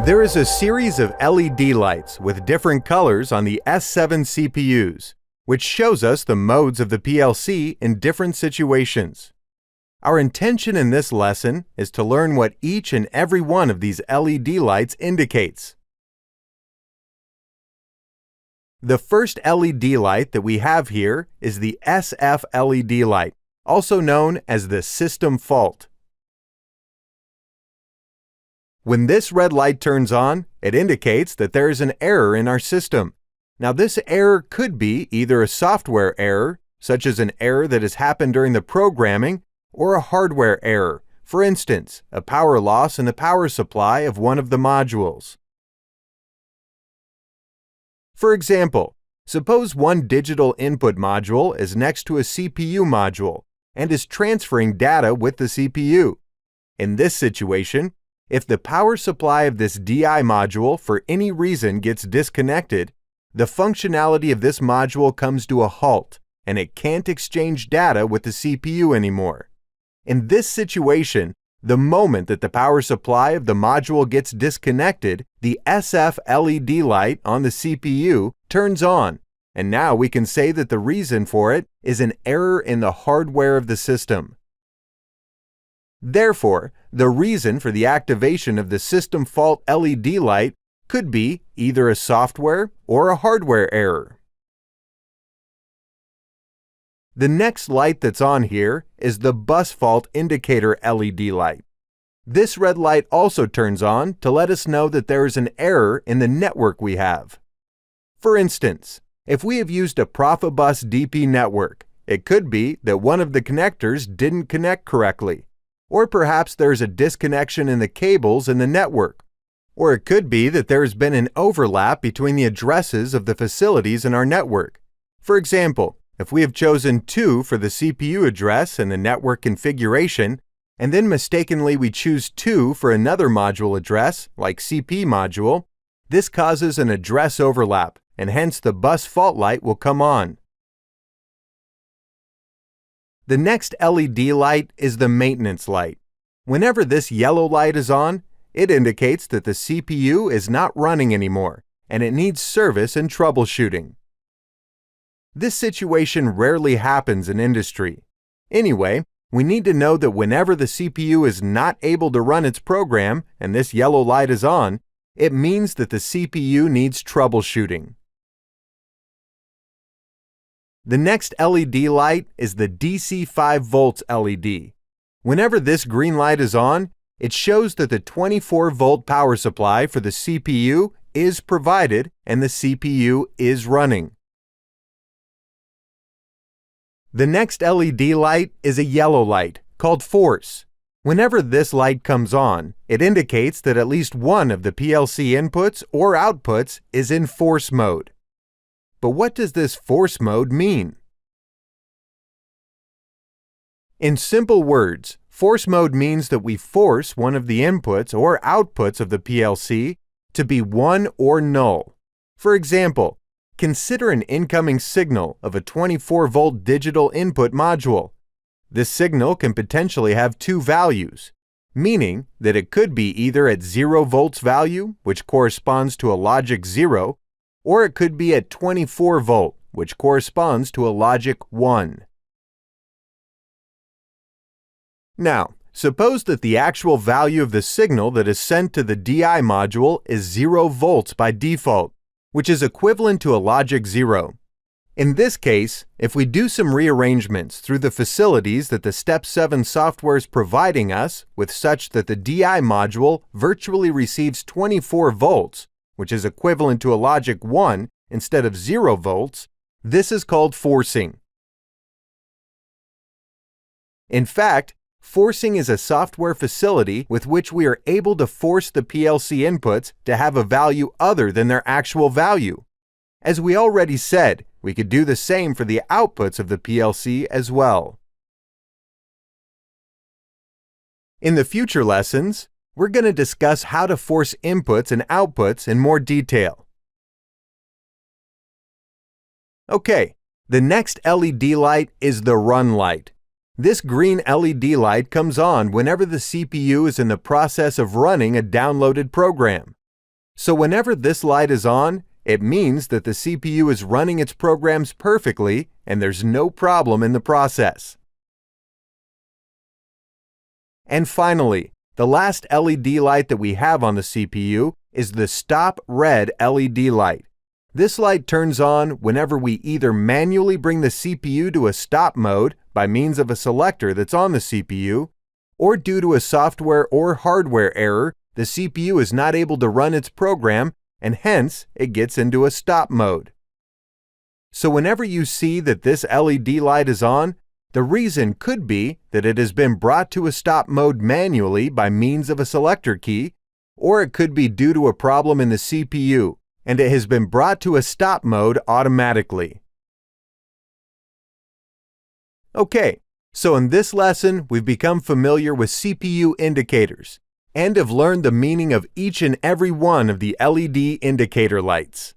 There is a series of LED lights with different colors on the S7 CPUs, which shows us the modes of the PLC in different situations. Our intention in this lesson is to learn what each and every one of these LED lights indicates. The first LED light that we have here is the SF LED light, also known as the system fault. When this red light turns on, it indicates that there is an error in our system. Now, this error could be either a software error, such as an error that has happened during the programming, or a hardware error, for instance, a power loss in the power supply of one of the modules. For example, suppose one digital input module is next to a CPU module and is transferring data with the CPU. In this situation, if the power supply of this DI module for any reason gets disconnected, the functionality of this module comes to a halt, and it can't exchange data with the CPU anymore. In this situation, the moment that the power supply of the module gets disconnected, the SF LED light on the CPU turns on, and now we can say that the reason for it is an error in the hardware of the system. Therefore, the reason for the activation of the system fault LED light could be either a software or a hardware error. The next light that's on here is the bus fault indicator LED light. This red light also turns on to let us know that there is an error in the network we have. For instance, if we have used a Profibus DP network, it could be that one of the connectors didn't connect correctly. Or perhaps there's a disconnection in the cables in the network. Or it could be that there has been an overlap between the addresses of the facilities in our network. For example, if we have chosen 2 for the CPU address in the network configuration, and then mistakenly we choose 2 for another module address, like CP module, this causes an address overlap, and hence the bus fault light will come on. The next LED light is the maintenance light. Whenever this yellow light is on, it indicates that the CPU is not running anymore, and it needs service and troubleshooting. This situation rarely happens in industry. Anyway, we need to know that whenever the CPU is not able to run its program and this yellow light is on, it means that the CPU needs troubleshooting. The next LED light is the DC 5 volts LED. Whenever this green light is on, it shows that the 24-volt power supply for the CPU is provided and the CPU is running. The next LED light is a yellow light called force. Whenever this light comes on, it indicates that at least one of the PLC inputs or outputs is in force mode. But what does this force mode mean? In simple words, force mode means that we force one of the inputs or outputs of the PLC to be 1 or null. For example, consider an incoming signal of a 24-volt digital input module. This signal can potentially have 2 values, meaning that it could be either at 0 volts value, which corresponds to a logic 0, or it could be at 24 volt, which corresponds to a logic 1. Now, suppose that the actual value of the signal that is sent to the DI module is 0 volts by default, which is equivalent to a logic 0. In this case, if we do some rearrangements through the facilities that the Step 7 software is providing us with such that the DI module virtually receives 24 volts, which is equivalent to a logic 1 instead of 0 volts, this is called forcing. In fact, forcing is a software facility with which we are able to force the PLC inputs to have a value other than their actual value. As we already said, we could do the same for the outputs of the PLC as well. In the future lessons, we're going to discuss how to force inputs and outputs in more detail. Okay, the next LED light is the run light. This green LED light comes on whenever the CPU is in the process of running a downloaded program. So whenever this light is on, it means that the CPU is running its programs perfectly and there's no problem in the process. And finally, the last LED light that we have on the CPU is the Stop Red LED light. This light turns on whenever we either manually bring the CPU to a stop mode by means of a selector that's on the CPU, or due to a software or hardware error, the CPU is not able to run its program and hence it gets into a stop mode. So whenever you see that this LED light is on, the reason could be that it has been brought to a stop mode manually by means of a selector key, or it could be due to a problem in the CPU, and it has been brought to a stop mode automatically. Okay, so in this lesson, we've become familiar with CPU indicators and have learned the meaning of each and every one of the LED indicator lights.